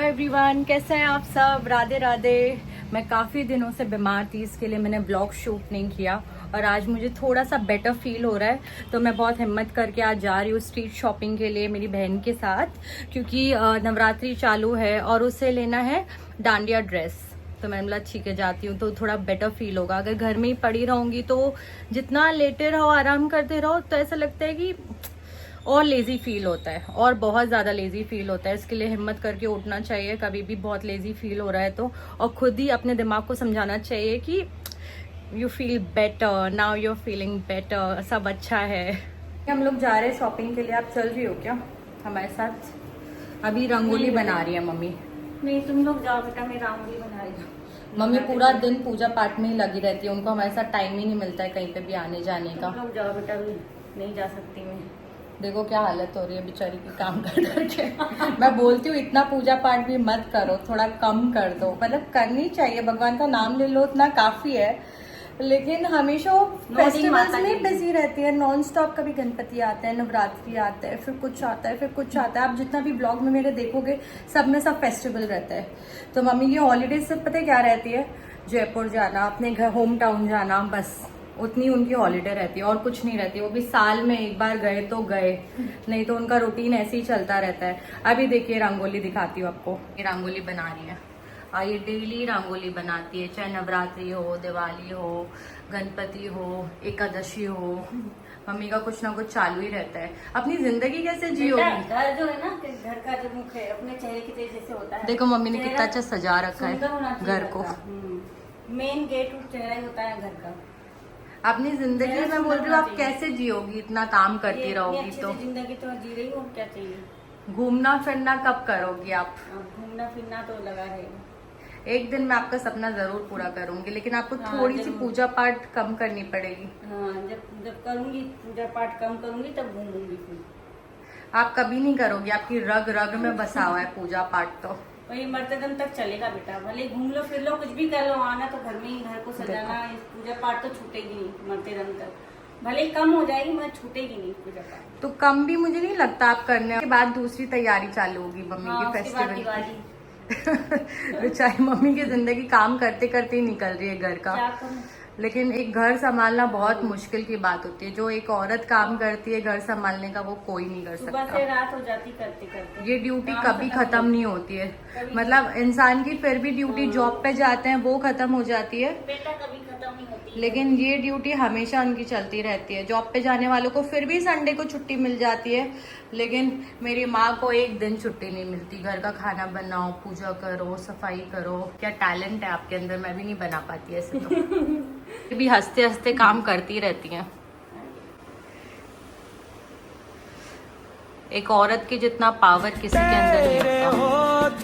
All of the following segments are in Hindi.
एवरीवन, कैसे हैं आप सब। राधे राधे। मैं काफ़ी दिनों से बीमार थी, इसके लिए मैंने ब्लॉग शूट नहीं किया और आज मुझे थोड़ा सा बेटर फील हो रहा है, तो मैं बहुत हिम्मत करके आज जा रही हूँ स्ट्रीट शॉपिंग के लिए मेरी बहन के साथ, क्योंकि नवरात्रि चालू है और उसे लेना है डांडिया ड्रेस। तो मैं बोला ठीक है जाती हूँ, तो थोड़ा बेटर फील होगा। अगर घर में ही पड़ी रहूँगी तो जितना लेटे रहो आराम करते रहो तो ऐसा लगता है कि और लेज़ी फील होता है, और बहुत ज़्यादा लेज़ी फील होता है। इसके लिए हिम्मत करके उठना चाहिए कभी भी बहुत लेज़ी फील हो रहा है तो, और खुद ही अपने दिमाग को समझाना चाहिए कि you feel better, now you are feeling better, सब अच्छा है। हम लोग जा रहे हैं शॉपिंग के लिए, आप चल रही हो क्या हमारे साथ? अभी रंगोली बना रही है मम्मी। नहीं, तुम लोग जाओ बेटा, मैं रंगोली बना रही हूँ। मम्मी पूरा दिन पूजा पाठ में ही लगी रहती है, उनको हमारे साथ टाइम ही नहीं मिलता है कहीं पे भी आने जाने का। तुम लोग जाओ बेटा, अभी नहीं जा सकती मैं। देखो क्या हालत हो रही है बेचारी की काम कर करके। मैं बोलती हूँ इतना पूजा पाठ भी मत करो, थोड़ा कम कर दो। मतलब करनी चाहिए, भगवान का नाम ले लो उतना काफी है, लेकिन हमेशा वो फेस्टिवल्स में बिजी रहती है नॉन स्टॉप। कभी गणपति आते हैं, नवरात्रि आते हैं, फिर कुछ आता है, फिर कुछ आता है। आप जितना भी ब्लॉग में मेरे देखोगे सब में सब फेस्टिवल रहता है। तो मम्मी की हॉलीडेज से पता है क्या रहती है? जयपुर जाना, अपने घर होम टाउन जाना, बस उतनी उनकी हॉलीडे रहती है और कुछ नहीं रहती। वो भी साल में एक बार गए तो गए, नहीं तो उनका रूटीन ऐसे ही चलता रहता है। अभी देखिए रंगोली दिखाती हूँ आपको, ये रंगोली बना रही है और ये डेली रंगोली बनाती है, चाहे नवरात्रि हो, दिवाली हो, गणपति हो, एकादशी हो। मम्मी का कुछ ना कुछ चालू ही रहता है। अपनी जिंदगी कैसे जियोगी? घर जो है ना, घर का जो मुख है अपने चेहरे की तेज जैसे होता है। देखो मम्मी ने कितना अच्छा सजा रखा है घर को। मेन गेट चेहरा ही होता है घर का। अपनी जिंदगी में बोल रही हूँ, आप कैसे जियोगी? इतना काम करती रहोगी तो जिंदगी तो जी रही हूँ, क्या चाहिए। घूमना फिरना कब करोगी आप? घूमना फिरना तो लगा है। एक दिन मैं आपका सपना जरूर पूरा करूंगी, लेकिन आपको थोड़ी सी पूजा पाठ कम करनी पड़ेगी। हाँ, जब करूंगी पूजा पाठ कम करूंगी तब घूमूंगी फिर। आप कभी नहीं करोगी, आपकी रग रग में बसा हुआ है पूजा पाठ। तो वही मरते दम तक चलेगा बेटा, भले घूम लो फिर लो कुछ भी कर लो, आना तो घर में ही, घर को सजाना, पूजा पाठ तो छूटेगी नहीं मरते दम तक। भले ही कम हो जाएगी मगर छूटेगी नहीं पूजा पाठ। तो कम भी मुझे नहीं लगता आप करने के बाद दूसरी तैयारी चालू होगी मम्मी की फेस्टिवल की। बेचारी मम्मी की जिंदगी काम करते करते ही निकल रही है घर का। लेकिन एक घर संभालना बहुत मुश्किल की बात होती है। जो एक औरत काम करती है घर संभालने का, वो कोई नहीं कर सकता। सुबह से रात हो जाती करते करते। ये ड्यूटी कभी खत्म नहीं होती है। मतलब इंसान की फिर भी ड्यूटी, जॉब पे जाते हैं वो खत्म हो जाती है बेटा, कभी खत्म नहीं होती। लेकिन ये ड्यूटी हमेशा उनकी चलती रहती है। जॉब पे जाने वालों को फिर भी संडे को छुट्टी मिल जाती है, लेकिन मेरी माँ को एक दिन छुट्टी नहीं मिलती। घर का खाना बनाओ, पूजा करो, सफाई करो। क्या टैलेंट है आपके अंदर, मैं भी नहीं बना पाती ऐसे तो। भी हंसते हंसते काम करती रहती हैं। एक औरत की जितना पावर किसी के अंदर नहीं होता।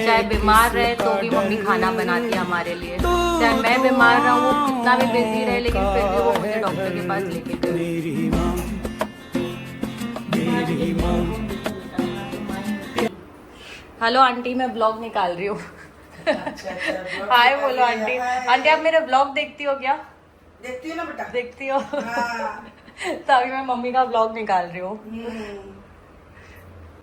चाहे बीमार रहे तो भी मम्मी खाना बनाती है हमारे लिए, चाहे मैं बीमार रहूं, कितना भी बिजी रहे, लेकिन फिर भी वो मुझे डॉक्टर के पास लेके गई। हेलो आंटी, मैं ब्लॉग निकाल रही हूँ। हाय बोलो आंटी। आंटी आप मेरे ब्लॉग देखती हो क्या? देखती हो ना बेटा? देखती हो? हाँ। तो अभी मैं मम्मी का ब्लॉग निकाल रही हूँ।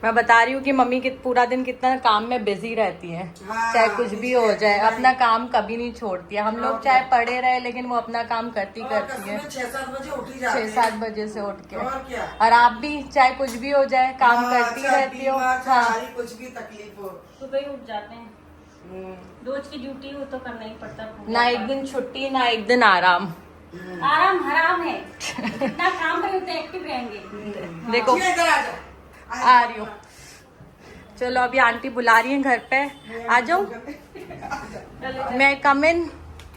मैं बता रही हूँ कि मम्मी पूरा दिन कितना काम में बिजी रहती हैं। हाँ, चाहे कुछ भी हो जाए, अपना काम कभी नहीं छोड़ती है। हम लोग चाहे पड़े रहे, लेकिन वो अपना काम करती करती है। 6-7 बजे उठ ही जाते हैं। 6-7 बजे से उठ के। और क्या? और आप भी चाहे कुछ भी हो जाए काम करती रहती हो। हाँ, कुछ भी तकलीफ हो, सुबह ही उठ जाते हैं। रोज की ड्यूटी हो तो करना ही पड़ता है। ना एक दिन छुट्टी ना एक दिन आराम। आराम हराम है, जितना काम करें उतना एक्टिव रहेंगे। देखो इधर आ जाओ। आ रही हूँ। चलो अभी आंटी बुला रही है घर पे, आ जाओ। मैं कम इन।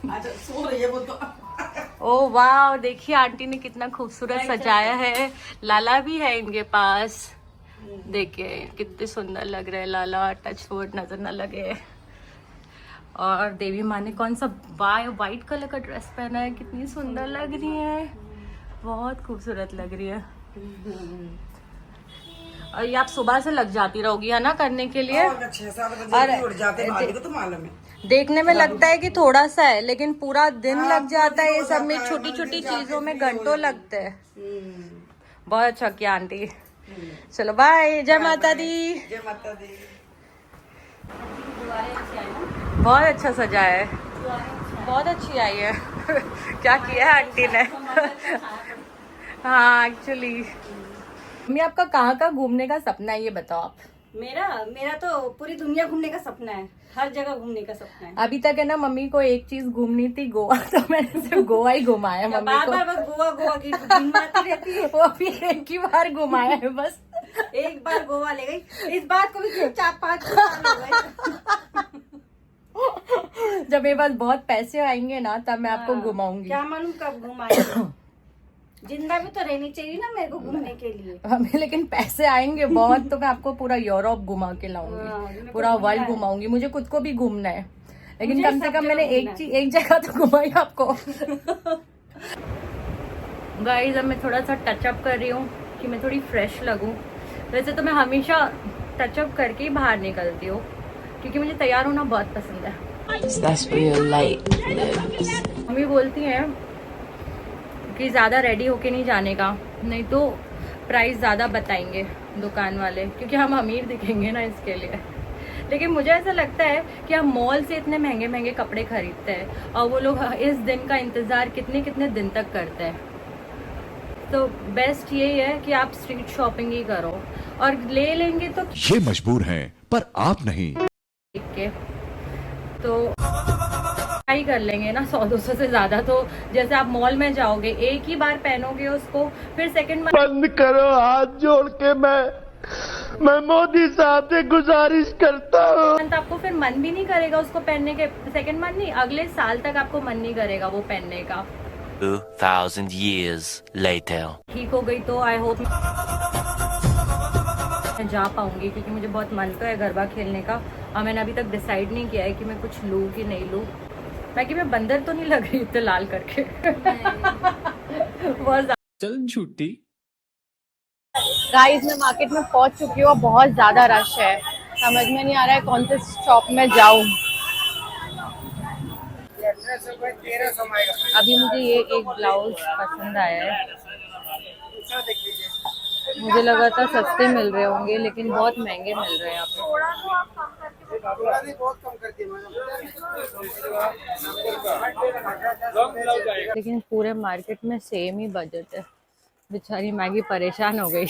सो रही है वो तो। ओ वाह, देखिए आंटी ने कितना खूबसूरत सजाया है। लाला भी है इनके पास, देखिए कितने सुंदर लग रहे हैं लाला। टच वुड नजर न लगे। और देवी माँ ने कौन सा वाइट कलर का ड्रेस पहना है, कितनी सुंदर लग रही है, बहुत खूबसूरत लग रही है। और ये आप सुबह से लग जाती रहोगी है ना करने के लिए? 6-7 बजे उठ जाते हैं, भाभी को तो मालूम है। देखने में लगता है कि थोड़ा सा है, लेकिन पूरा दिन लग जाता है। ये सब में छोटी छोटी चीजों में घंटों लगते हैं। बहुत अच्छा किया आंटी। चलो बाय, जय माता दी। जय माता दी। बहुत अच्छा सजा है, बहुत अच्छी आई है। क्या किया है आंटी ने। हाँ एक्चुअली। मम्मी आपका कहाँ का घूमने का सपना है ये बताओ आप। मेरा तो पूरी दुनिया घूमने का सपना है, हर जगह घूमने का सपना है। अभी तक है ना मम्मी को एक चीज घूमनी थी, गोवा, तो मैंने सिर्फ गोवा ही घुमाया मम्मी बार को। बार बस गोवा गोवा की घुमाती रहती है। वो भी एक ही बार घुमाया है बस। एक बार गोवा ले गई, इस बात को भी 4-5 साल हो गए। जब मेरे पास बहुत पैसे आएंगे ना तब मैं आपको हाँ, घुमाऊंगी। क्या मालूम कब घुमाए। जिंदा भी तो रहनी चाहिए ना मेरे को घूमने के लिए। हमें लेकिन पैसे आएंगे बहुत तो मैं आपको पूरा यूरोप घुमा के हाँ, लाऊंगी, मेरे को पूरा घूमना वर्ल्ड है। घुमाऊंगी। मुझे खुद को भी घूमना है, लेकिन मुझे कम से सब कम मैंने जगह एक जगह तो घुमाई आपको। गाइस अब मैं थोड़ा सा टचअप कर रही हूँ कि मैं थोड़ी फ्रेश लगूं। वैसे तो मैं हमेशा टचअप करके ही बाहर निकलती हूँ क्योंकि मुझे तैयार होना बहुत पसंद है। That's where your light lives. Mummy बोलती हैं कि ज़्यादा रेडी होके नहीं जाने का, नहीं तो प्राइस ज़्यादा बताएंगे दुकान वाले, क्योंकि हम अमीर दिखेंगे ना इसके लिए। लेकिन मुझे ऐसा लगता है कि हम मॉल से इतने महंगे महंगे कपड़े खरीदते हैं और वो लोग इस दिन का इंतज़ार कितने कितने दिन तक करते हैं। तो बेस्ट यही है कि आप स्ट्रीट शॉपिंग ही करो और ले लेंगे तो ये मजबूर हैं पर आप नहीं। देख के तो ही कर लेंगे ना 100-200 से ज्यादा। तो जैसे आप मॉल में जाओगे एक ही बार पहनोगे उसको, फिर सेकंड बंद करो हाथ जोड़ के मैं मोदी साहब से गुजारिश करता हूँ। मंथ आपको फिर मन भी नहीं करेगा उसको पहनने के, सेकंड मंथ नहीं अगले साल तक आपको मन नहीं करेगा वो पहनने का। 2000 years later. ठीक हो गई तो आई होप मैं जा पाऊंगी क्योंकि मुझे बहुत मन तो है गरबा खेलने का और मैंने अभी तक डिसाइड नहीं किया है कि मैं कुछ लूँ कि नहीं लूँ। बाकी मैं बंदर तो नहीं लग रही इतने लाल करके। बहुत चल झूठी। गाइस मैं मार्केट में पहुंच चुकी हूँ, बहुत ज्यादा रश है, समझ में नहीं आ रहा है कौन से शॉप में जाऊँ। अभी मुझे ये एक ब्लाउज पसंद आया है, मुझे लगा था सस्ते मिल रहे होंगे लेकिन बहुत महंगे मिल रहे हैं यहाँ पे। लेकिन पूरे मार्केट में सेम ही बजट है, बेचारी मैगी परेशान हो गई।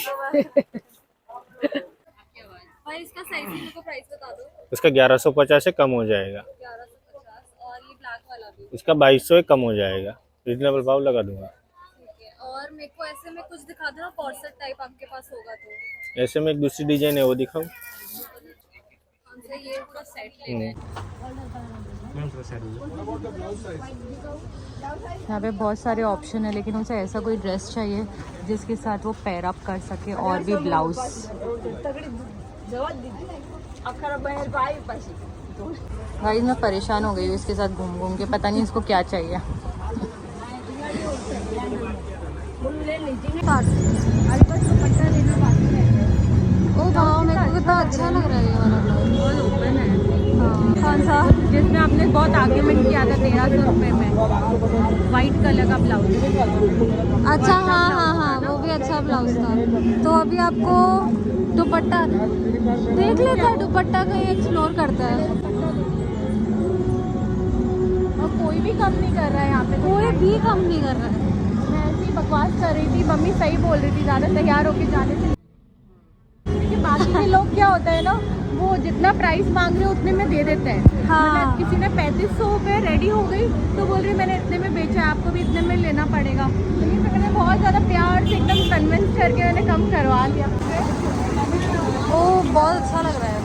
इसका साइज मेरे को प्राइस बता दो। इसका 1150 से कम हो जाएगा। 1150 और ये ब्लैक वाला भी। इसका 2200 कम हो जाएगा, रिजनेबल भाव लगा दूंगा। ठीक है, और मेरे को ऐसे में कुछ दिखा दो ना, कॉर्सेट टाइप आपके पास होगा तो। ऐसे में एक दूसरी डिजाइन है वो दिखाऊं। हमसे ये पूरा सेट लेना है। यहाँ पे बहुत सारे ऑप्शन है लेकिन उसे ऐसा कोई ड्रेस चाहिए जिसके साथ वो पेयर अप कर सके और भी ब्लाउज। गाइस मैं परेशान हो गई हूँ इसके साथ घूम घूम के, पता नहीं इसको क्या चाहिए। ओ वाह, मेरे को कितना अच्छा लग रहा है ये वाला ब्लाउज। बहुत ओपन है। कौन सा? जिसमें आपने बहुत आर्ग्यूमेंट किया था 1300 रुपये में, वाइट कलर का ब्लाउज। अच्छा हाँ हाँ हाँ, वो भी अच्छा ब्लाउज था। तो अभी आपको दुपट्टा देख लेता है, दुपट्टा कहीं एक्सप्लोर करता है। और कोई भी कम नहीं कर रहा है यहाँ पे, कोई भी कम नहीं कर रहा है। मैं ऐसी बकवास कर रही थी, मम्मी सही बोल रही थी, ज़्यादा तैयार होके जाने से। क्योंकि बाकी के लोग क्या होता है ना, वो जितना प्राइस मांग रहे हो उतने में दे देते हैं। हाँ। मतलब किसी ने 3500 पे रेडी हो गई तो बोल रही मैंने इतने में बेचा है, आपको भी इतने में लेना पड़ेगा। लेकिन मैंने बहुत ज़्यादा प्यार से एकदम कन्विंस करके मैंने कम करवा लिया। ओ बहुत अच्छा लग रहा है।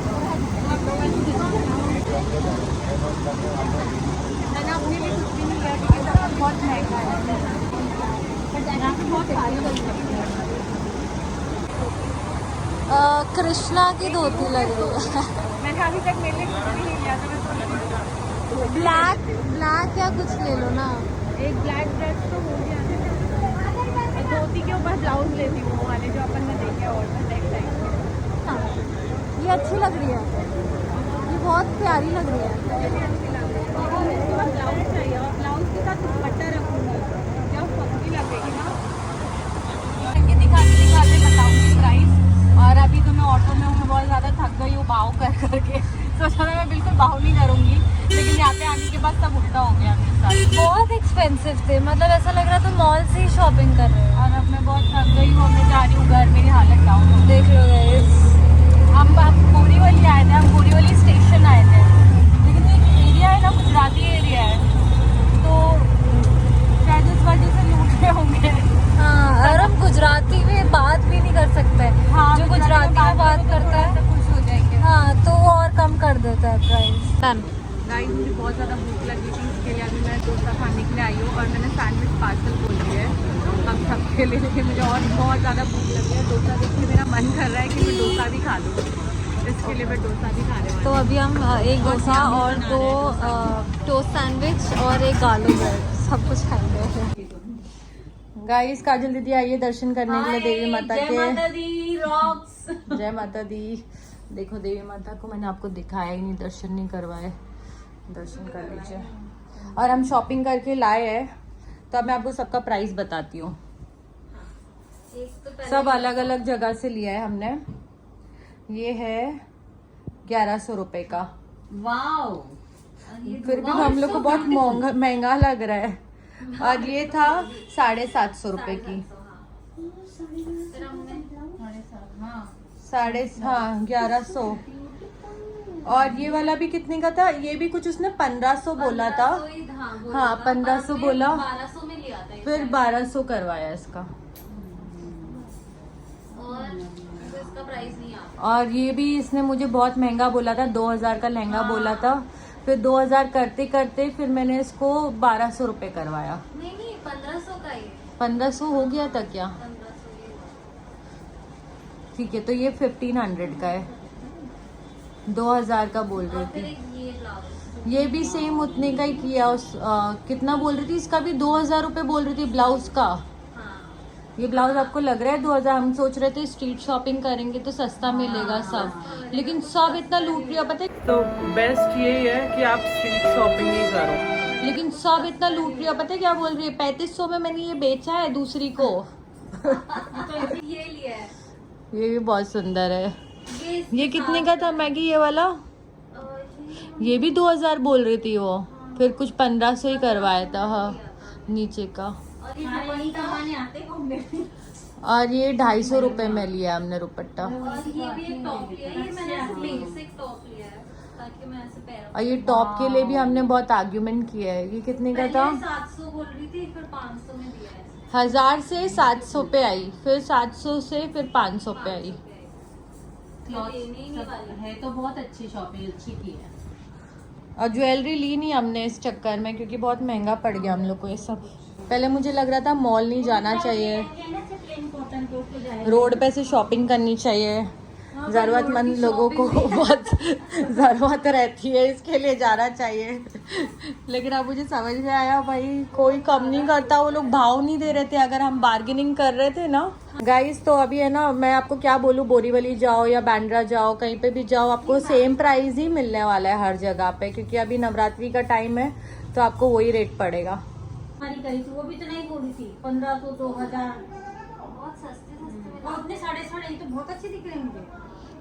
मैंने अपने लिए कुछ भी नहीं लिया क्योंकि सब बहुत महंगा है। यहाँ पे बहुत सारी लगती है। कृष्णा की धोती लग रही है। मैंने अभी तक मेरे लिए कुछ भी नहीं लिया था। मैं ब्लैक या कुछ ले लो ना। एक ब्लैक ड्रेस तो हो गया, धोती के ऊपर ब्लाउज लेती हूँ वो वाले जो अपन ने देखे और नेक्स्ट टाइम। हाँ, ये अच्छी लग रही है, ये बहुत प्यारी लग रही है। ब्लाउज चाहिए और ब्लाउज के साथ दुपट्टा रखूँगी, जब फंकी लगेगी ना दिखाते बताऊँगी प्राइस। और अभी तो मैं ऑटो में हूँ, मैं बहुत ज़्यादा थक गई हूँ भाव कर करके, सोचा था मैं बिल्कुल भाव नहीं करूँगी लेकिन यहाँ पे आने के बाद सब उल्टा हो गया मेरे साथ। बहुत एक्सपेंसिव थे, मतलब ऐसा लग रहा था मॉल से ही शॉपिंग कर रहे हैं। और अब मैं बहुत थक गई हूँ, मैं जा रही हूँ घर, मेरी हालत डाउन हो। देख लो गाइस, हम बोरीवली आए थे, हम बोरीवली स्टेशन आए थे, लेकिन एक एरिया है ना, गुजराती एरिया है, तो शायद उस वजह से लूट रहे होंगे। हाँ, और हम गुजराती में बात भी नहीं कर सकते। हाँ, जो गुजराती में बात करता है, खुश हो जाएंगे। हाँ, तो वो और कम कर देता है प्राइस। डन। गाइस, मुझे बहुत ज़्यादा भूख लगी थी, इसके लिए अभी मैं डोसा खाने के लिए आई हूँ और मैंने सैंडविच पार्सल खोल लिया है हम सबके लिए, लेकिन मुझे और बहुत ज़्यादा भूख लगी है। डोसा देख के मेरा मन कर रहा है कि मैं डोसा भी खा लूँ, इसके लिए मैं डोसा भी खाने वाली तो अभी हम एक डोसा और 2 टोस्ट सैंडविच और एक आलू ब्रेड सब कुछ खाएंगे। गाइस, काजल दीदी आई है दर्शन करने के लिए देवी माता के। जय माता दी रॉक्स। जय माता दी। देखो देवी माता को मैंने आपको दिखाया ही नहीं, दर्शन नहीं करवाए, दर्शन कर लीजिए। और हम शॉपिंग करके लाए हैं, तो अब मैं आपको सबका प्राइस बताती हूँ। सब अलग अलग जगह से लिया है हमने। ये है 1100 रुपए का। वाओ, फिर भी हम लोग को बहुत महंगा लग रहा है। और ये था 750 रुपए की। 1100। और ये वाला भी कितने का था? ये भी कुछ उसने 1500 बोला था। हाँ, 1500 बोला, 1200 में लिया था फिर 1200 करवाया इसका। और इसका प्राइस नहीं आता। और ये भी इसने मुझे बहुत महंगा बोला था, 2000 का लहंगा बोला था, फिर 2000 करते करते फिर मैंने इसको 1200 रुपए करवाया। नहीं 1500 का ही। 1500 हो गया था क्या? 1500 ठीक है, तो ये 1500 का है, 2000 का बोल रही फिर थी। एक ये ब्लाउज, ये भी सेम उतने का ही किया। कितना बोल रही थी? इसका भी 2000 रुपए बोल रही थी ब्लाउज का। ये ब्लाउज आपको लग रहा है 2000? हम सोच रहे थे स्ट्रीट शॉपिंग करेंगे तो सस्ता मिलेगा सब, लेकिन सब इतना लूट लिया, पता है। तो बेस्ट यही है कि आप स्ट्रीट शॉपिंग ही करो, लेकिन सब इतना लूट लिया। पता है क्या बोल रही है? 3500 में मैंने ये बेचा है दूसरी को। ये लिया है। ये भी बहुत सुंदर है। ये कितने का था मैगी ये वाला? ये भी 2000 बोल रही थी वो, फिर कुछ 1500 ही करवाया था। हाँ, नीचे का। और ये 250 रुपए में लिया हमने दुपट्टा। और ये भी एक टॉप लिया है, ये मैंने बेसिक टॉप लिया है ताकि मैं ऐसे पैर। और ये टॉप के लिए भी हमने बहुत आर्ग्यूमेंट किया है। ये कितने का था? 700 बोल रही थी, फिर 500 में दिया है। 1000 से 700 पे आई, फिर 700 से फिर 500 पे आई। है तो बहुत अच्छी शॉपिंग, अच्छी की है। और ज्वेलरी ली नहीं हमने इस चक्कर में, क्योंकि बहुत महंगा पड़ गया हम लोग को ये सब। पहले मुझे लग रहा था मॉल नहीं जाना चाहिए, रोड पे से शॉपिंग करनी चाहिए, ज़रूरतमंद लोगों को बहुत ज़रूरत रहती है, इसके लिए जाना चाहिए। लेकिन अब मुझे समझ में आया भाई कोई कम नहीं करता, वो लोग भाव नहीं दे रहे थे अगर हम बार्गेनिंग कर रहे थे ना। गाइस, तो अभी है ना, मैं आपको क्या बोलूँ, बोरीवली जाओ या बांद्रा जाओ, कहीं पे भी जाओ, आपको सेम प्राइस ही मिलने वाला है हर जगह पे, क्योंकि अभी नवरात्रि का टाइम है तो आपको वही रेट पड़ेगा। हमारी करी थी वो भी तो नहीं बोली थी 1500 2000, बहुत सस्ते और अपने 3.5 तो बहुत अच्छे दिख रहे हैं मुझे।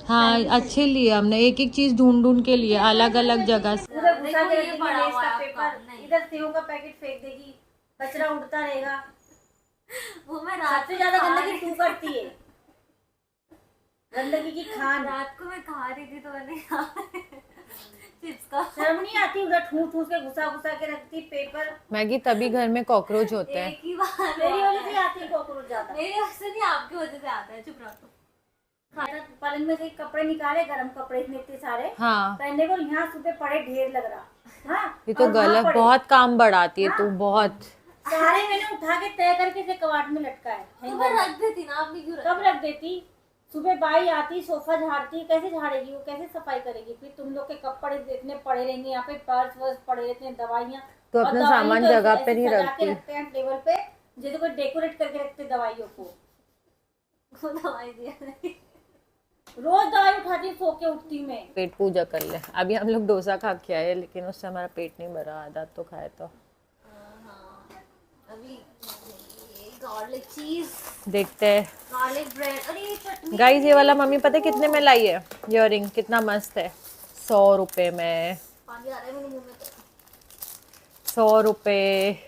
हाँ, अच्छे लिए हमने, एक एक चीज ढूंढ ढूंढ के लिए अलग अलग जगह से। उधर घुसा के ये रखेगी पड़ा लेस हुआ का है पेपर, आपका, नहीं। इधर सेव का पैकेट फेंक देगी, कचरा उड़ता रहेगा। वो मैं रात सबसे ज्यादा गंदगी तू करती है, गंदगी की खान। रात को मैं खा रही थी तो मैंने चिप्स का। शर्म नहीं आती? उधर ठूस ठूस के घुसा घुसा के रखती पेपर। मैगी, तभी घर में कॉकरोच होते हैं। एक ही बार मेरी वजह से आती है कॉकरोच ज्यादा। मेरी वजह से नहीं, आपकी वजह से आता है। चुप रहो। पलंग में से कपड़े निकाले, गरम कपड़े इतने इतने सारे हाँ, पहनने को, यहाँ सुबह पड़े ढेर लग रहा। हाँ, ये तो और वहाँ गलत, पड़े। बहुत काम बढ़ाती है तू, बहुत। सारे मैंने उठा के तय करके इसे कबाड़ में लटका है। तो मैं रख देती ना, आपने क्यों रखा? कब रख देती? सुबह बाई आती, सोफा झाड़ती, कैसे झाड़ेगी वो, कैसे सफाई करेगी? फिर तुम लोग के कपड़े इतने पड़े रहेंगे, यहाँ पे पर्स वर्स पड़े रहते हैं, दवाइयाँ। तो और अपना दवाइयाँ सामान तो जगह ऐसे पे नहीं सजा के रखती। रखते हैं टेबल पे, जैसे कोई डेकोरेट करके रखते दवाइयों को। वो दवाई दिया नहीं। रोज दवाई उठाती सो के उठती मैं। पेट पूजा कर ले। अभी हम लोग डोसा खा के आए, लेकिन उससे हमारा पेट नहीं भरा, आधा तो खाए तो। अभी गार्लिक चीज, देखते हैं। गार्लिक ब्रेड, अरे ये चटनी। गाइस, ये वाला मम्मी पता है कितने में लाई है? इयररिंग कितना मस्त है, 100 रुपए में। पानी आ रहा है मेरे मुंह में तो। 100 रुपये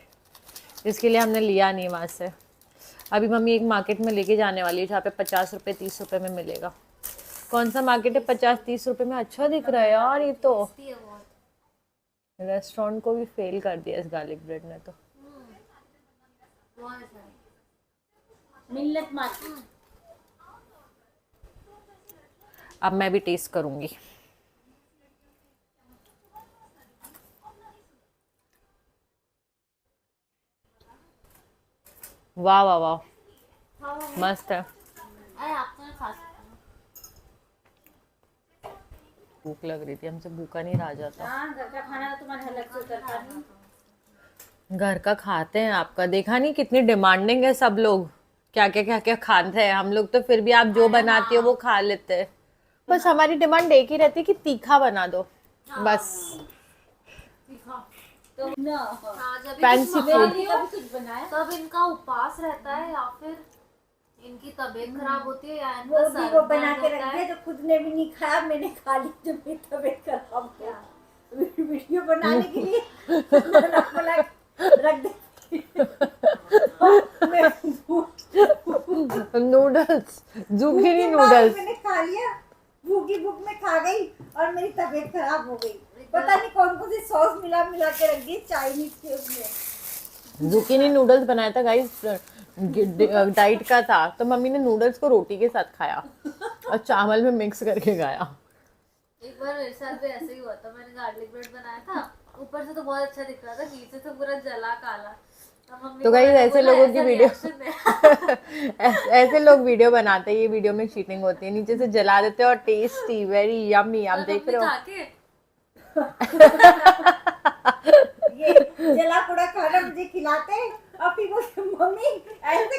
इसके लिए हमने लिया नहीं वहाँ से। अभी मम्मी एक मार्केट में लेके जाने वाली है जहाँ पे 50 रुपये 30 रुपये में मिलेगा। कौन सा मार्केट है 50-30 रुपये में? अच्छा दिख रहा है यार ये तो। टेस्टी है बहुत। रेस्टोरेंट को भी फेल कर दिया इस गार्लिक ब्रेड ने तो। बहुत अच्छा है। मिल्लत मार्केट। अब मैं भी टेस्ट करूंगी। वाह वाह वाह, मस्त है। अरे आप तो खा सकते हो। भूख लग रही थी, हमसे भूखा नहीं रहा जाता। हाँ, घर का खाना तो तुम्हारे अलग से उतरता नहीं। घर का खाते हैं आपका, देखा नहीं कितनी डिमांडिंग है सब लोग, क्या क्या खाते हैं हम लोग तो फिर भी आप जो बनाती हो वो खा लेते हैं। बस हमारी डिमांड एक ही रहती है कि तीखा बना दो बस। तो ना हाँ, जब Fancy कुछ food। मंगाती हूँ, कुछ बनाया तब इनका उपवास रहता है या फिर इनकी तबीयत खराब होती है या इनका वो भी सर वो बना दर्द के होता रख है। दिया, जो खुद ने भी नहीं खाया, मैंने खा ली जब मेरी तबीयत खराब हो गया। वीडियो बनाने के लिए बोला रख दे। Noodles, zucchini noodles. मैंने खा लिया, भूखी भूख में खा गई और मेरी तबीयत खराब हो गई। पता नहीं कौन कौन सी सॉस मिला के रख दी चाइनीज के उसमें। zucchini नूडल्स बनाया था गाइस, डाइट का था तो मम्मी ने नूडल्स को रोटी के साथ खाया और चावल में मिक्स करके खाया। एक बार मेरे साथ भी ऐसे ही हुआ था, मैंने गार्लिक ब्रेड बनाया था, ऊपर से तो बहुत अच्छा दिख रहा था, नीचे से पूरा जला काला। तो गाइस ऐसे लोगों की वीडियो ऐसे लोग वीडियो बनाते हैं, ये वीडियो में चीटिंग होती है, नीचे से जला देते हैं और टेस्टी वेरी यम्मी। आप देख रहे हो ये जला पोड़ा खाना मुझे खिलाते और फिर वो मम्मी ऐसे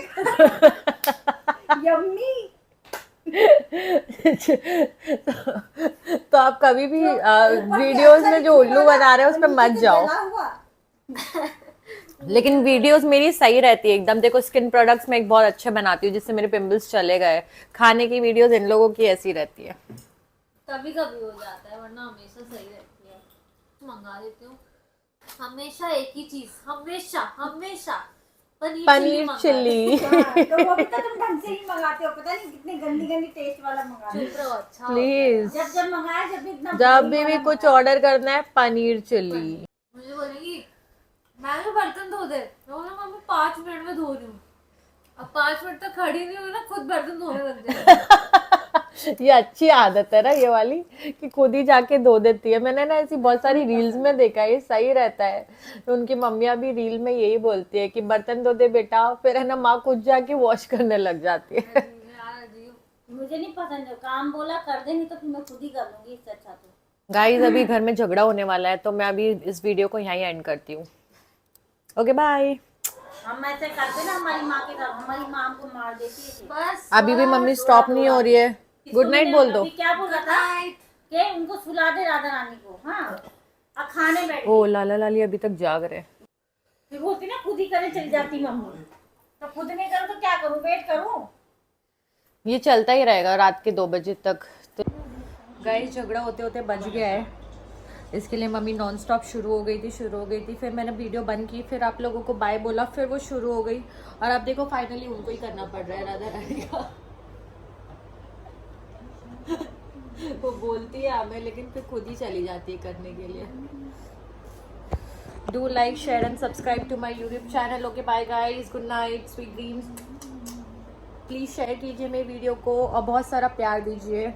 यम्मी। तो आप कभी भी वीडियोस में जो उल्लू बना रहे हैं उस पर मत जाओ। लेकिन वीडियोस मेरी सही रहती है एकदम। देखो स्किन प्रोडक्ट्स मैं एक बहुत अच्छे बनाती हूँ जिससे मेरे पिंपल्स चले गए। खाने की वीडियोस इन लोगों की ऐसी रहती है। कभी कभी हो जाता है वरना हमेशा सही रहती है। मंगा देती हूँ हमेशा एक ही चीज, हमेशा पनीर चिल्ली। तो वो भी तो तुम ढंग से ही मंगाते हो, पता नहीं कितने गंदी टेस्ट वाला मंगाते हो। अच्छा प्लीज जब मंगाया इतना जब भी कुछ ऑर्डर करना है पनीर चिल्ली। मुझे बोलेगी मैं भी बर्तन धो दे, मैं बोला मम्मी 5 मिनट में धो रही हूँ। अब 5 मिनट तक खड़ी नहीं हुई ना, खुद बर्तन धोने लग जाए। ये अच्छी आदत है ना ये वाली कि खुद ही जाके धो देती है। मैंने ना ऐसी बहुत सारी रील्स में देखा है, ये सही रहता है। तो उनकी मम्मियाँ भी रील में यही बोलती है कि बर्तन धो दे बेटा, फिर है ना माँ खुद जाके वॉश करने लग जाती है। मुझे नहीं पसंद है, काम बोला कर दे, नहीं तो फिर मैं खुद ही कर लूंगी, इससे अच्छा तो। गाइस अभी घर में झगड़ा होने वाला है तो मैं अभी इस वीडियो को यहीं एंड करती हूँ। Okay bye. हम ऐसे करते ना हमारी माँ के साथ, हमारी माँ हमको मार देती है। बस अभी भी मम्मी स्टॉप नहीं हो रही है। गुड नाइट बोल दो। अभी क्या बोल रहा था कि उनको सुला दे राधा रानी को। हाँ, अब खाने बैठ ओ लाला लाली अभी तक जाग रहे। फिर बोलती ना खुद ही करने चली जाती मम्मी, तो खुद नहीं करूँ तो क्या करूँ, वेट करूँ। ये चलता ही रहेगा रात के 2 बजे तक। तो गाइस झगड़ा होते होते बज गया है, इसके लिए मम्मी नॉन स्टॉप शुरू हो गई थी। फिर मैंने वीडियो बंद की, फिर आप लोगों को बाय बोला, फिर वो शुरू हो गई और अब देखो फाइनली उनको ही करना पड़ रहा है राधा रानी का। वो बोलती है हमें लेकिन फिर खुद ही चली जाती है करने के लिए। Do like share and subscribe to my YouTube channel. Okay bye guys, good night, sweet dreams. Please share कीजिए मेरी वीडियो को और बहुत सारा प्यार दीजिए।